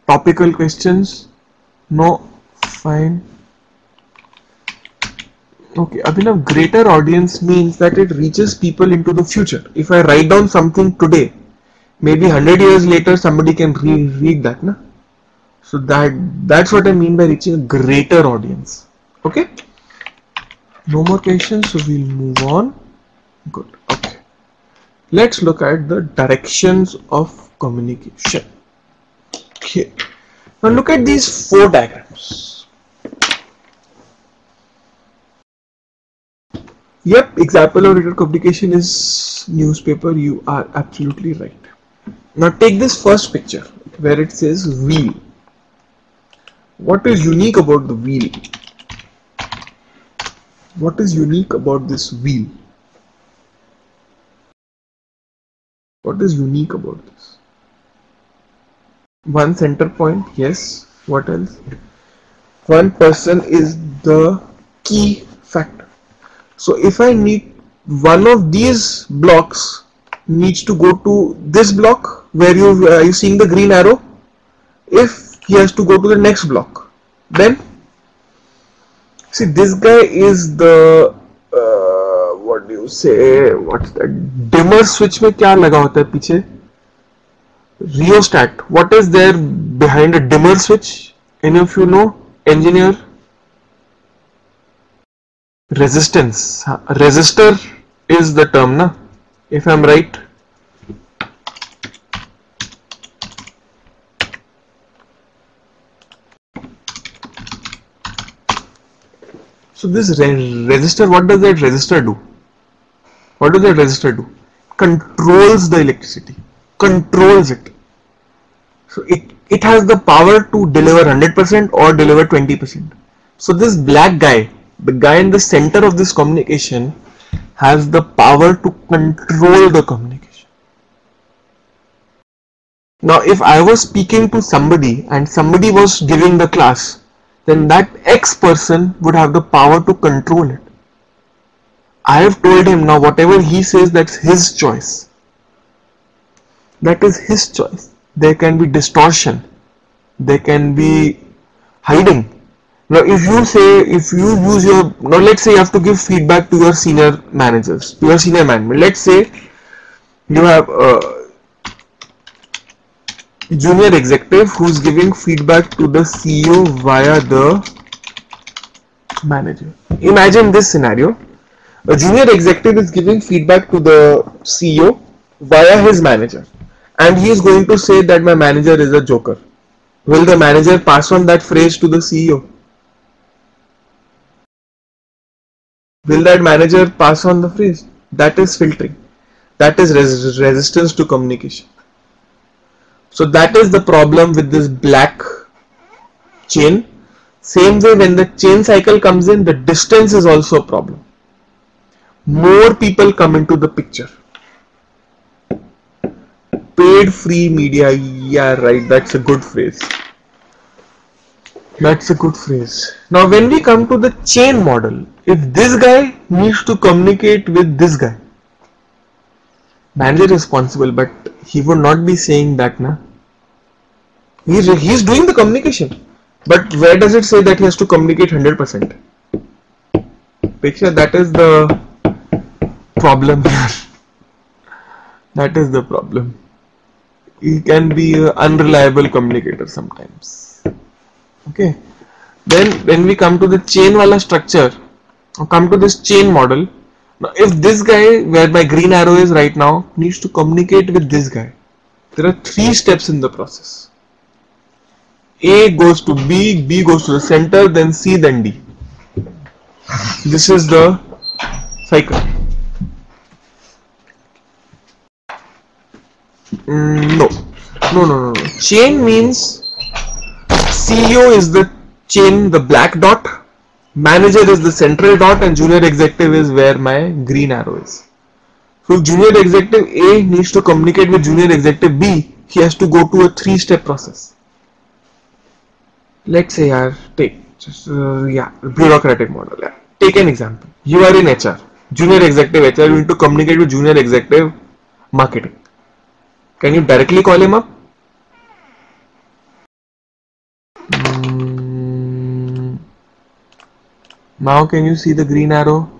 Topical questions? No. Fine. Okay, Abhinav, greater audience means that it reaches people into the future. If I write down something today, maybe 100 years later somebody can read that, na? So that's what I mean by reaching a greater audience. Okay? No more questions, so we'll move on. Good. Okay. Let's look at the directions of communication. Okay. Now look at these 4 diagrams. Yep, example of written communication is newspaper. You are absolutely right. Now take this first picture where it says wheel. What is unique about the wheel? What is unique about this wheel? What is unique about this? One center point, yes. What else? One person is the key factor. So if I need one of these blocks needs to go to this block where you seeing the green arrow. If he has to go to the next block, then see this guy is the what do you say? What's that? Dimmer switch में क्या लगा होता है पीछे? Rheostat. What is there behind a dimmer switch? Any of you know? Engineer? Resistance. Resistor is the term, na? If I'm right. So this resistor, what does that resistor do? What does that resistor do? Controls the electricity. Controls it. So it has the power to deliver 100% or deliver 20%. So this black guy, the guy in the center of this communication, has the power to control the communication. Now if I was speaking to somebody and somebody was giving the class, then that X person would have the power to control it. I have told him now whatever he says, that's his choice. That is his choice. There can be distortion. There can be hiding. Now if you use your, now let's say you have to give feedback to your senior managers, to your senior management. Let's say you have a junior executive who's giving feedback to the CEO via the manager. Imagine this scenario. A junior executive is giving feedback to the CEO via his manager, and he is going to say that my manager is a joker. Will the manager pass on that phrase to the CEO? Will that manager pass on the phrase? That is filtering. That is resistance to communication. So that is the problem with this black chain. Same way, when the chain cycle comes in, the distance is also a problem. More people come into the picture. Paid free media. Yeah, right. That's a good phrase. That's a good phrase. Now when we come to the chain model, if this guy needs to communicate with this guy, manager is responsible, but he would not be saying that, na? He's doing the communication, but where does it say that he has to communicate 100%? Picture, that is the problem here. That is the problem. He can be an unreliable communicator sometimes. Okay. Then when we come to the chain wala structure, or come to this chain model, now if this guy where my green arrow is right now needs to communicate with this guy, there are 3 steps in the process. A goes to B, B goes to the center, then C, then D. This is the cycle. No. Chain means CEO is the chain, the black dot, manager is the central dot, and junior executive is where my green arrow is. So if junior executive A needs to communicate with junior executive B, he has to go to a 3-step process. Let's say bureaucratic model. Yeah. Take an example. You are in HR, junior executive HR, you need to communicate with junior executive marketing. Can you directly call him up? Now can you see the green arrow?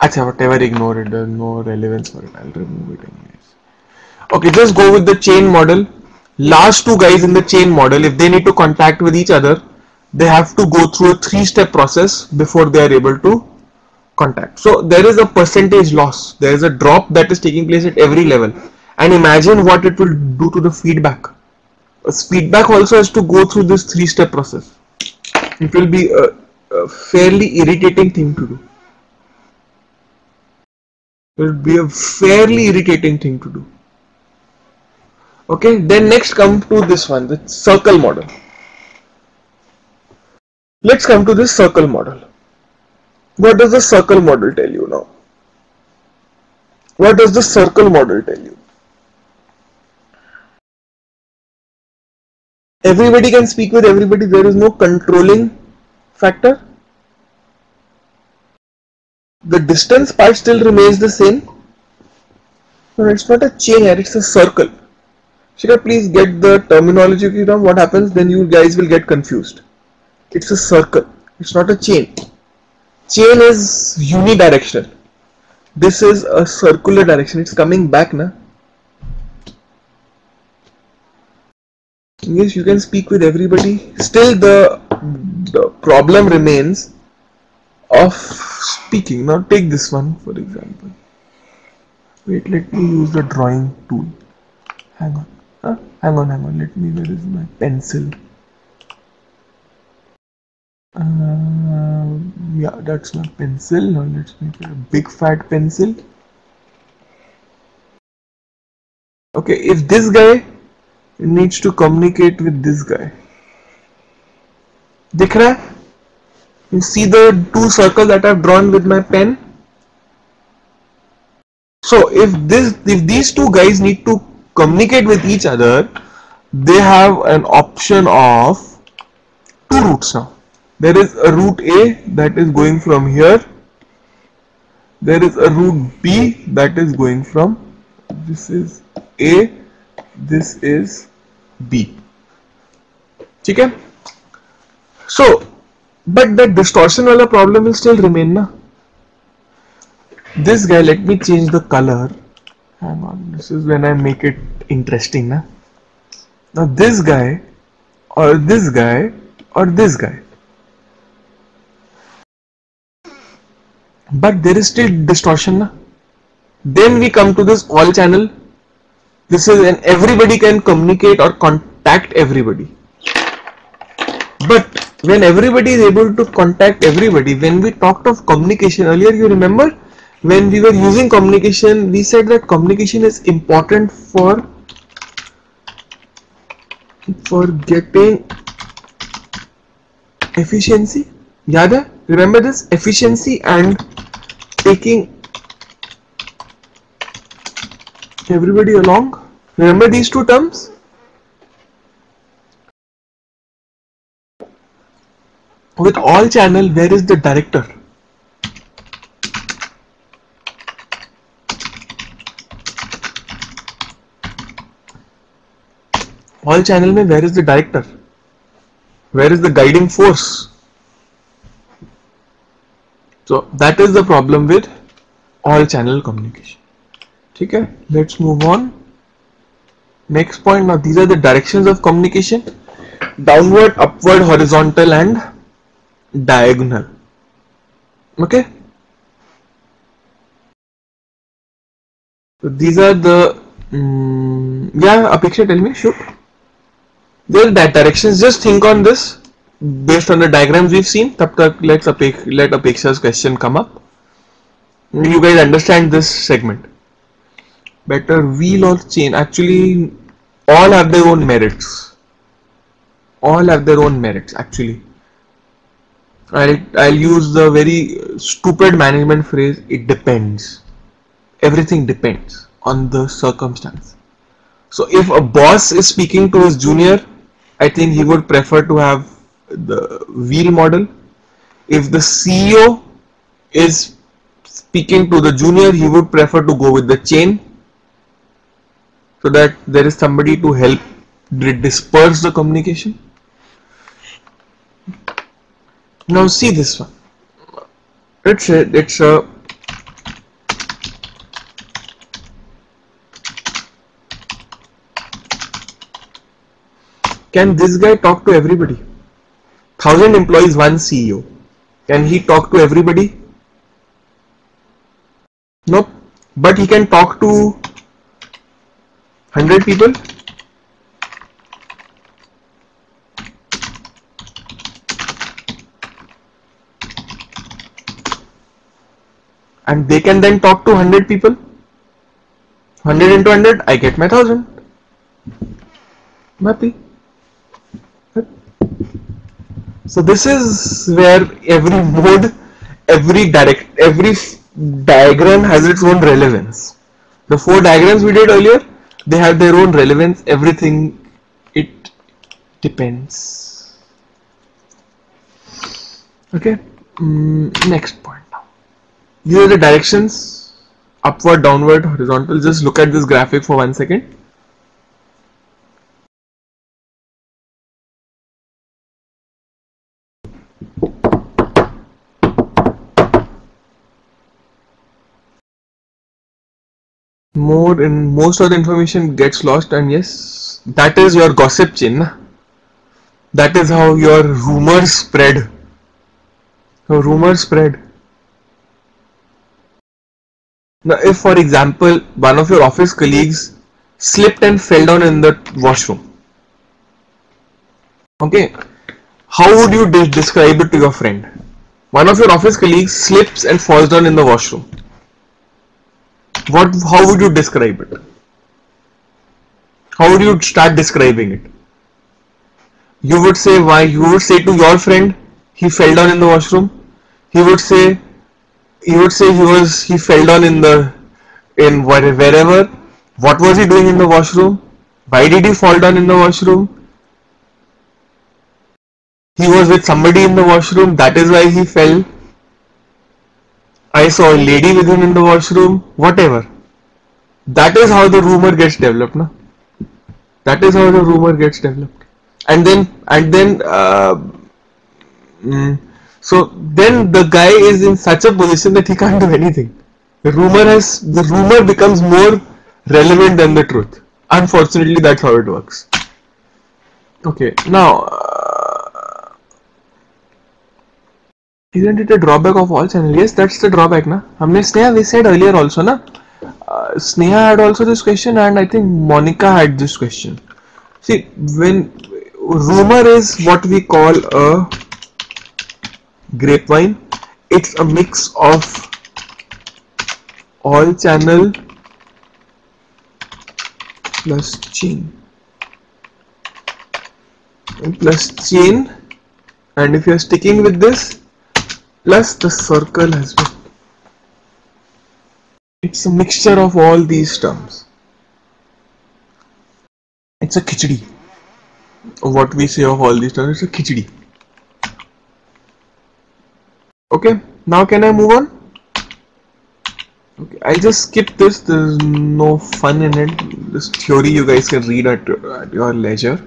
Acha, whatever, ignore it. There's no relevance for it. I'll remove it anyways. Okay, just go with the chain model. Last two guys in the chain model, if they need to contact with each other, they have to go through a 3-step process before they are able to contact. So there is a percentage loss. There is a drop that is taking place at every level. And imagine what it will do to the feedback. Feedback also has to go through this 3-step process. It will be a fairly irritating thing to do. It will be a fairly irritating thing to do. Okay, then next come to this one, the circle model. Let's come to this circle model. What does the circle model tell you now? What does the circle model tell you? Everybody can speak with everybody. There is no controlling factor. The distance part still remains the same. No, it's not a chain here, it's a circle. Shikha, please get the terminology from what happens, then you guys will get confused. It's a circle, it's not a chain. Chain is unidirectional. This is a circular direction, it's coming back na. Yes, you can speak with everybody. Still the problem remains of speaking. Now take this one for example. Wait, let me use the drawing tool. Hang on. Hang on. Let me, where is my pencil? Yeah, that's my pencil. Now let's make it a big fat pencil. Okay, if this guy needs to communicate with this guy, dikh raha hai? You see the two circles that I've drawn with my pen? So if these two guys need to communicate with each other, they have an option of two routes now. There is a route A that is going from here. There is a route B that is going from, this is A, this is B. Okay? So, but the distortion wala problem will still remain na. This guy, let me change the color. Hang on, this is when I make it interesting na. Now this guy or this guy or this guy, but there is still distortion na. Then we come to this all channel. This is when everybody can communicate or contact everybody. But when everybody is able to contact everybody, when we talked of communication earlier, you remember when we were using communication, we said that communication is important for getting efficiency. Yaad hai? Remember this? Efficiency and taking everybody along. Remember these two terms? With all channel, where is the director? All channel mein, where is the director? Where is the guiding force? So that is the problem with all channel communication. Okay, let's move on. Next point. Now these are the directions of communication: downward, upward, horizontal and diagonal. Okay, so these are the yeah, Apeksha, tell me, shoot. There are directions. Just think on this based on the diagrams we've seen. Tab tak let Apeksha's question come up. You guys understand this segment better. Wheel or chain, actually all have their own merits. All have their own merits actually. I'll use the very stupid management phrase, it depends. Everything depends on the circumstance. So if a boss is speaking to his junior, I think he would prefer to have the wheel model. If the CEO is speaking to the junior, he would prefer to go with the chain, so that there is somebody to help disperse the communication. Now see this one. Let's say it's a can this guy talk to everybody? 1,000 employees, one CEO. Can he talk to everybody? Nope. But he can talk to 100 people. And they can then talk to 100 people. 100 into 100, I get my 1,000. Happy. So this is where every mode, every diagram has its own relevance. The 4 diagrams we did earlier, they have their own relevance. Everything, it depends. Okay. Next point now. These are the directions: upward, downward, horizontal. Just look at this graphic for 1 second. Most of the information gets lost, and yes, that is your gossip chain. Na? That is how your rumors spread. Now, if for example one of your office colleagues slipped and fell down in the washroom, okay, how would you describe it to your friend? One of your office colleagues slips and falls down in the washroom. How would you describe it? How would you start describing it? You would say why? You would say to your friend, he fell down in the washroom. He would say he fell down in wherever. What was he doing in the washroom? Why did he fall down in the washroom? He was with somebody in the washroom, that is why he fell. I saw a lady with him in the washroom, whatever. That is how the rumor gets developed, na? That is how the rumor gets developed. So then the guy is in such a position that he can't do anything. The rumor becomes more relevant than the truth. Unfortunately, that's how it works. Okay, now isn't it a drawback of all channels? Yes, that's the drawback, na. We said earlier also, na. Sneha had also this question, and I think Monica had this question. See, when rumor is what we call a grapevine, it's a mix of all channel plus chain, and if you are sticking with this, plus the circle as well. It's a mixture of all these terms. It's a khichdi. What we say of all these terms, it's a khichdi. Okay, now can I move on? Okay, I just skip this. There's no fun in it. This theory you guys can read at your leisure.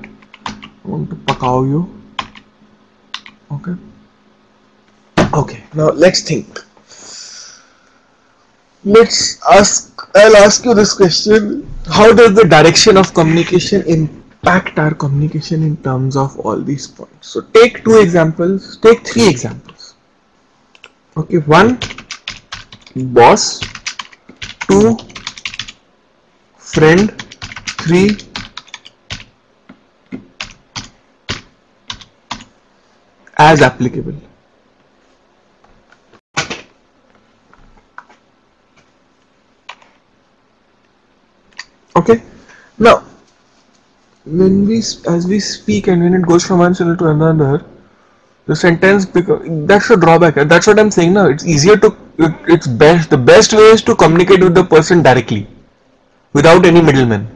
I want to pakao you. Okay. Okay, now let's think. I'll ask you this question. How does the direction of communication impact our communication in terms of all these points? So take 3 examples. Okay, 1, boss, 2, friend, 3, as applicable. Okay, now as we speak and when it goes from one channel to another, the sentence that's a drawback. That's what I'm saying now. It's easier to, the best way is to communicate with the person directly without any middleman.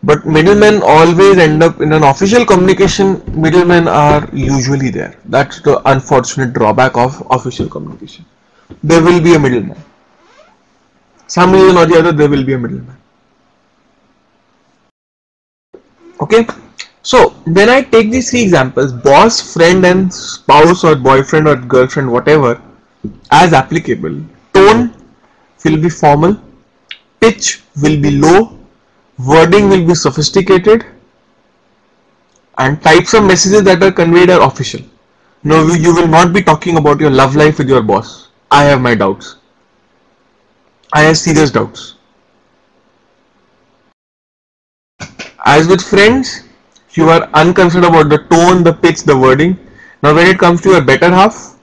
But middlemen always end up in an official communication. Middlemen are usually there. That's the unfortunate drawback of official communication. There will be a middleman. Some reason or the other, there will be a middleman. Okay, so when I take these 3 examples, boss, friend and spouse or boyfriend or girlfriend, whatever, as applicable. Tone will be formal, pitch will be low, wording will be sophisticated, and types of messages that are conveyed are official. No, you will not be talking about your love life with your boss. I have my doubts. I have serious doubts. As with friends, you are unconcerned about the tone, the pitch, the wording. Now when it comes to your better half,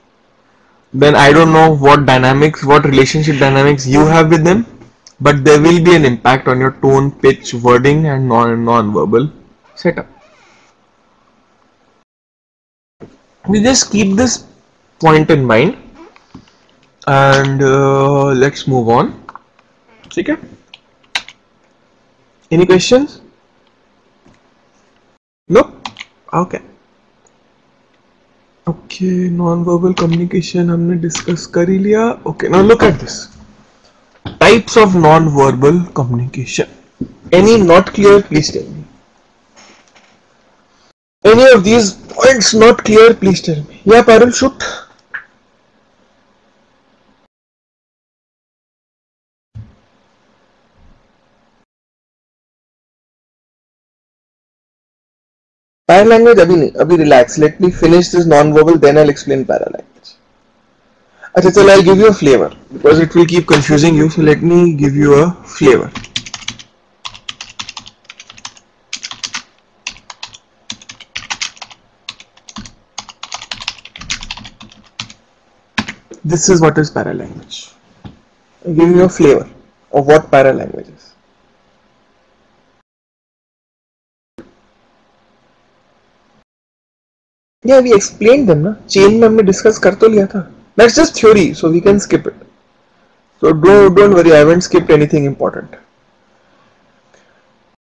then I don't know what dynamics, what relationship dynamics you have with them, but there will be an impact on your tone, pitch, wording and non-verbal setup. We just keep this point in mind and let's move on. Okay? Any questions? Nope. Okay. Okay, non-verbal communication हमने discuss कर ही लिया. Okay, now look at this. Types of non-verbal communication. Any not clear, please tell me. Any of these points not clear, please tell me. Yeah, Parul, shoot. Para language abhi nahi, abhi relax. Let me finish this non-verbal, then I'll explain para language. Achha, chalo, I'll give you a flavor because it will keep confusing you. So let me give you a flavor. This is what is para language. I'll give you a flavor of what para language is. Yeah, we explained them, na? Chain में हमने discuss कर तो लिया था. That's just theory, so we can skip it. So don't worry, I haven't skipped anything important.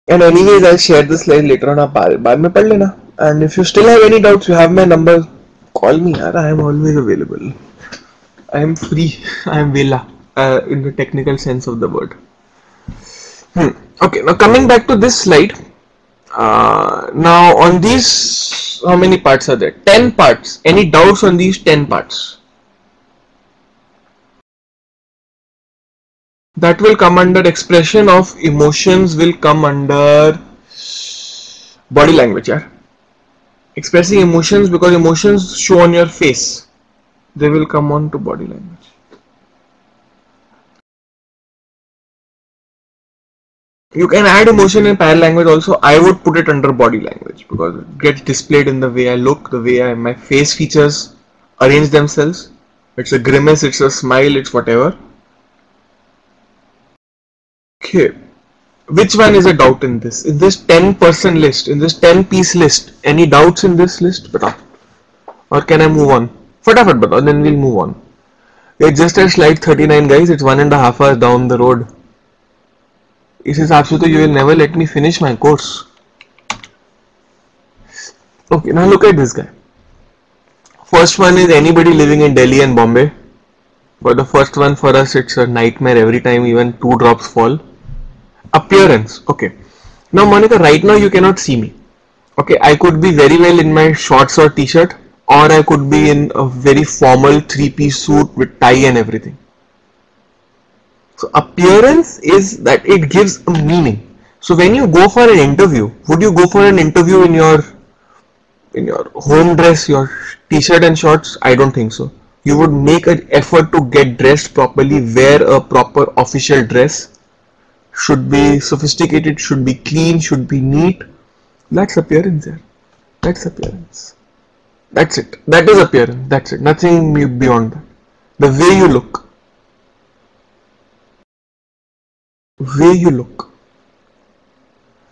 And anyways, I'll share the slide later on. आप बाद में पढ़ लेना. And if you still have any doubts, you have my number. Call me, yaar. I am always available. I am free. I am Vela in the technical sense of the word. Okay, now coming back to this slide. Now on these, how many parts are there? 10 parts. Any doubts on these 10 parts? That will come under expression of emotions, will come under body language. Yeah? Expressing emotions, because emotions show on your face. They will come on to body language. You can add emotion in para language also. I would put it under body language because it gets displayed in the way I look, the way my face features arrange themselves. It's a grimace, it's a smile, it's whatever. Okay. Which one is a doubt in this? In this 10-person list, in this 10-piece list, any doubts in this list? Bata. Or can I move on? Fatafat bata, then we'll move on. It's just at slide 39, guys. It's 1.5 hours down the road. इस हिसाब से तो you will never let me finish my course. Okay, now look at this guy. First one is anybody living in Delhi and Bombay. For the first one, for us it's a nightmare every time even 2 drops fall. Appearance. Okay. Now Monica, right now you cannot see me. Okay, I could be very well in my shorts or t-shirt, or I could be in a very formal 3-piece suit with tie and everything. So appearance is that it gives a meaning. So when you go for an interview, would you go for an interview in your home dress, your t-shirt and shorts? I don't think so. You would make an effort to get dressed properly, wear a proper official dress, should be sophisticated, should be clean, should be neat. That's appearance there. That's appearance. That's it. That is appearance. That's it. Nothing beyond that. The way you look. Way you look.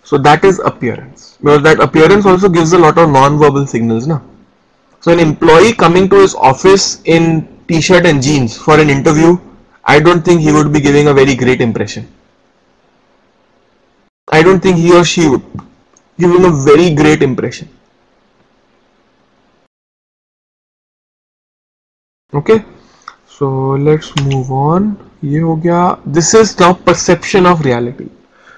So that is appearance. Because that appearance also gives a lot of non-verbal signals, na? So an employee coming to his office in t-shirt and jeans for an interview, I don't think he would be giving a very great impression. I don't think he or she would give him a very great impression. Okay, so let's move on. ये हो गया. This is now perception of reality.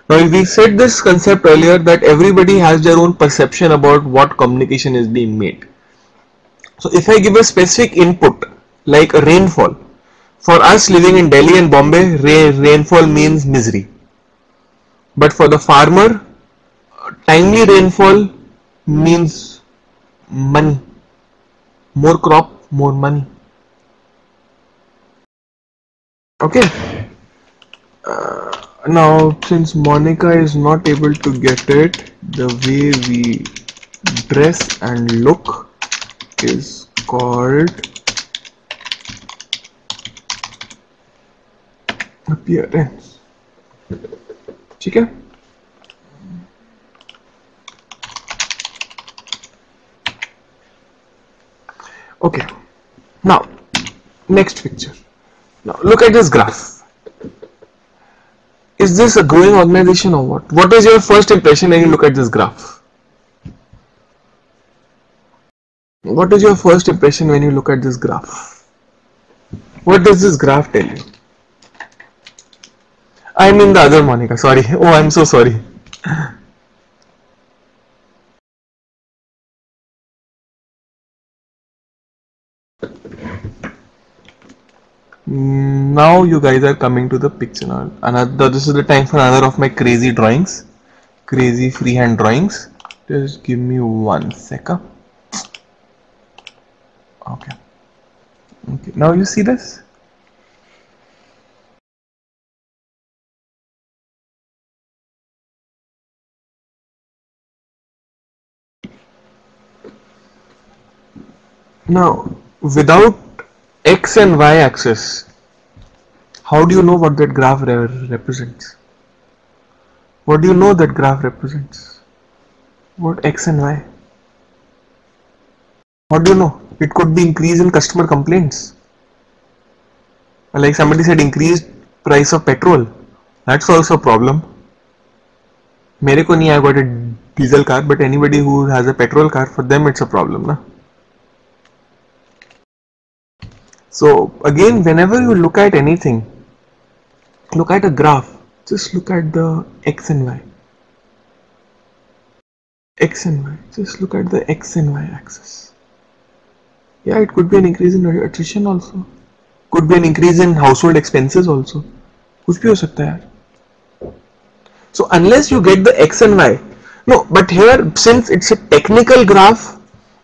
Now we said this concept earlier that everybody has their own perception about what communication is being made. So if I give a specific input like a rainfall. For us living in Delhi and Bombay, rainfall means misery. But for the farmer, timely rainfall means money. More crop, more money. Okay. Now, since Monica is not able to get it, the way we dress and look is called appearance. ठीक है? Okay. Now, next picture. Now, look at this graph. Is this a growing organization or what? What is your first impression when you look at this graph? What is your first impression when you look at this graph? What does this graph tell you? I mean the other Monica, sorry. Oh, I'm so sorry. Now you guys are coming to the picture now. This is the time for another of my crazy drawings, crazy freehand drawings. Just give me 1 second. Okay. Now you see this? Now, without X and Y axis, how do you know what that graph represents? What do you know that graph represents? What X and Y? What do you know? It could be increase in customer complaints. Like somebody said, increased price of petrol. That's also a problem. मेरे को नहीं, I got a diesel car, but anybody who has a petrol car, for them it's a problem, na? So again, whenever you look at anything, look at a graph, just look at the X and Y. X and Y, just look at the X and Y axis. Yeah, it could be an increase in attrition also. Could be an increase in household expenses also. कुछ भी हो सकता है यार. So unless you get the X and Y, no, but here since it's a technical graph,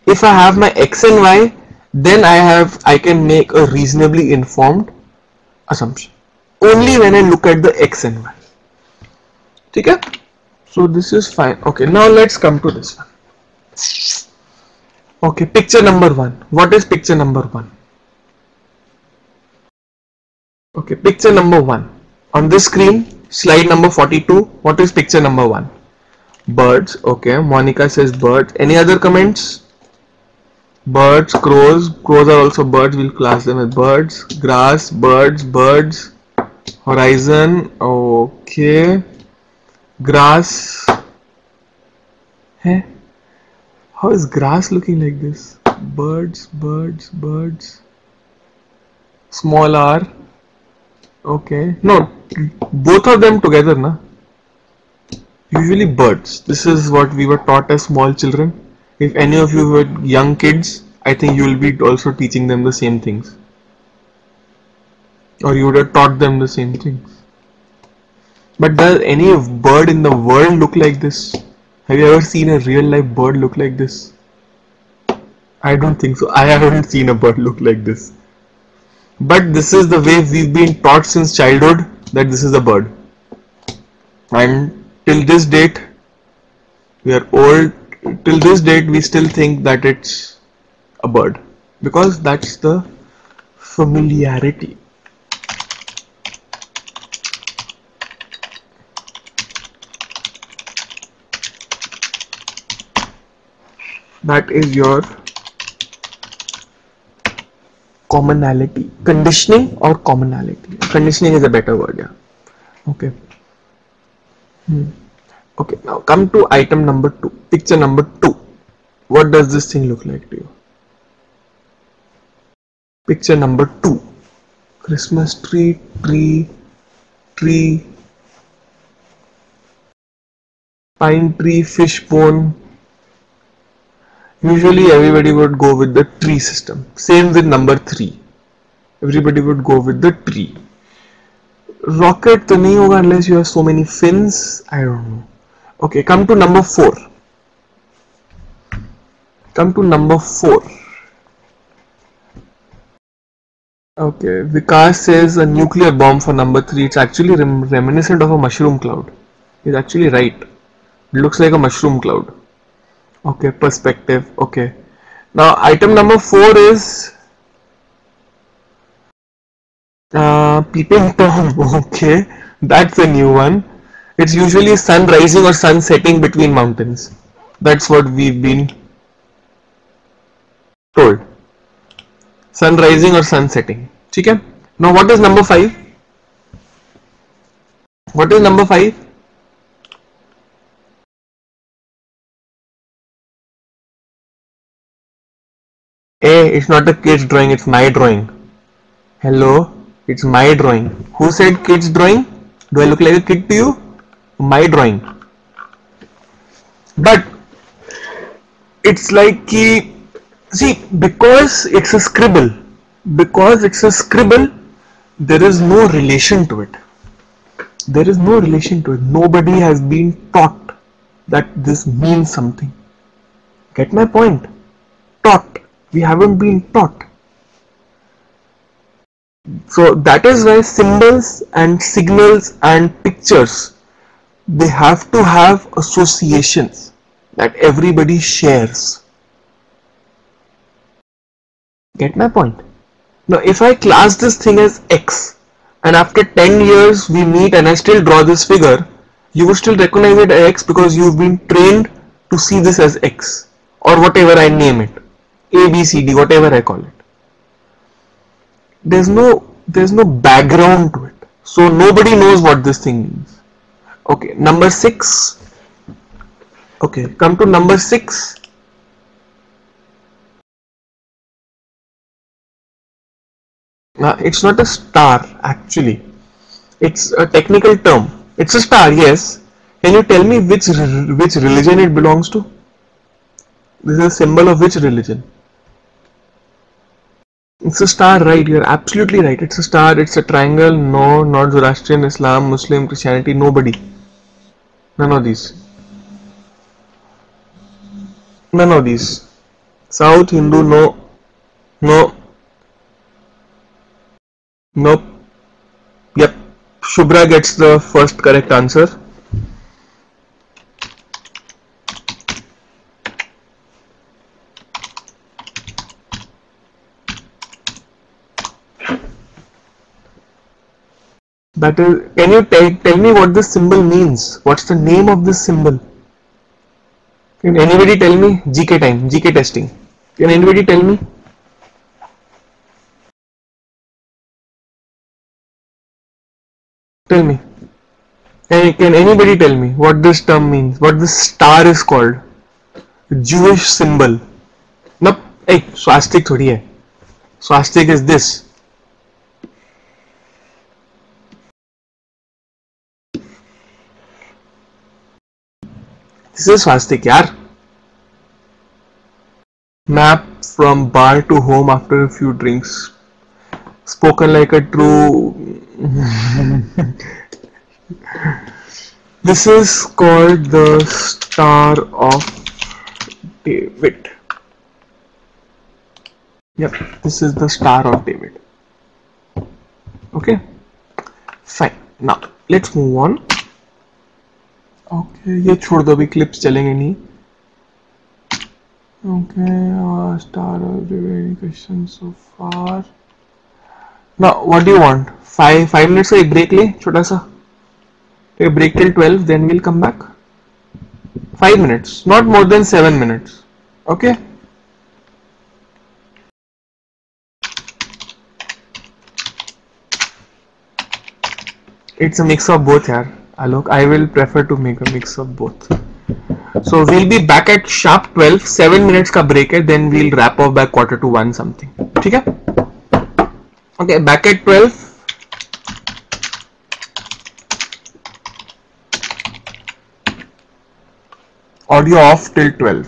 if I have my X and Y, then I can make a reasonably informed assumption. Only when I look at the X and Y. Okay? So this is fine. Okay, now let's come to this one. Okay, picture number 1. What is picture number 1? Okay, picture number 1. On this screen, slide number 42. What is picture number 1? Birds. Okay, Monica says birds. Any other comments? Birds, crows. Crows are also birds. We'll class them as birds. Grass, birds. Horizon. Okay. Grass. Hey, how is grass looking like this? Birds. Small r. Okay. No, both of them together, na? Usually birds. This is what we were taught as small children. If any of you were young kids, I think you will be also teaching them the same things. Or you would have taught them the same things. But does any bird in the world look like this? Have you ever seen a real life bird look like this? I don't think so. I haven't seen a bird look like this. But this is the way we've been taught since childhood, that this is a bird. And till this date, we are old. Till this date, we still think that it's a bird. Because that's the familiarity. That is your commonality. Conditioning or commonality. Conditioning is a better word, yeah. Okay. Okay, now come to item number 2. Picture number 2. What does this thing look like to you? Picture number 2. Christmas tree, pine tree, fishbone. Usually everybody would go with the tree system. Same with number 3. everybody would go with the tree. Rocket तो नहीं होगा unless you have so many fins. I don't know. Okay, come to number 4. Come to number 4. Okay, Vikas says a nuclear bomb for number 3. It's actually reminiscent of a mushroom cloud. He's actually right. It looks like a mushroom cloud. Okay, perspective. Okay. Now item number 4 is peeping Tom. Okay, that's a new one. It's usually sun rising or sun setting between mountains. That's what we've been told. Sun rising or sun setting. Okay. Now what is number 5? What is number 5? Hey, it's not a kid's drawing, it's my drawing. Hello, it's my drawing. Who said kid's drawing? Do I look like a kid to you? My drawing. But it's like, see, because it's a scribble, there is no relation to it. There is no relation to it. Nobody has been taught that this means something. Get my point? Taught. We haven't been taught. So that is why symbols and signals and pictures, they have to have associations that everybody shares. Get my point? Now if I class this thing as X and after 10 years we meet and I still draw this figure, you would still recognize it as X because you've been trained to see this as X or whatever I name it. A, B, C, D, whatever I call it. There's no background to it. So nobody knows what this thing means. Okay, number 6. Okay, come to number 6. It's not a star actually. It's a technical term. It's a star, yes. Can you tell me which religion it belongs to? This is a symbol of which religion? It's a star, right? You're absolutely right. It's a star, it's a triangle. No, not Zoroastrian, Islam, Muslim, Christianity, nobody. None of these. None of these. South, Hindu, no. No. Nope. Yep. Shubhra gets the first correct answer. That is, can you tell me what this symbol means? What's the name of this symbol? Can anybody tell me? GK time, GK testing. Can anybody tell me? Tell me. Can anybody tell me what this term means? What this star is called? Jewish symbol. Nope. Hey, swastik thodi hai. Swastik is this. This is swastik, yaar. Map from bar to home after a few drinks. Spoken like a true. This is called the Star of David. Yep, this is the Star of David. Okay, fine. Now let's move on. Okay, ये छोड़ दो, अभी clips चलेंगे नहीं. Okay, Star of David. Any questions so far? Now what do you want? 5 minutes का एक break ले, छोटा सा. Take a break till 12, then we'll come back. 5 minutes, not more than 7 minutes. Okay. It's a mix of both, yaar. Alok, I will prefer to make a mix of both. So we'll be back at sharp 12. 7 minutes का break है, then we'll wrap up by 1:45 something. ठीक है? Okay, back at 12. Audio off till 12.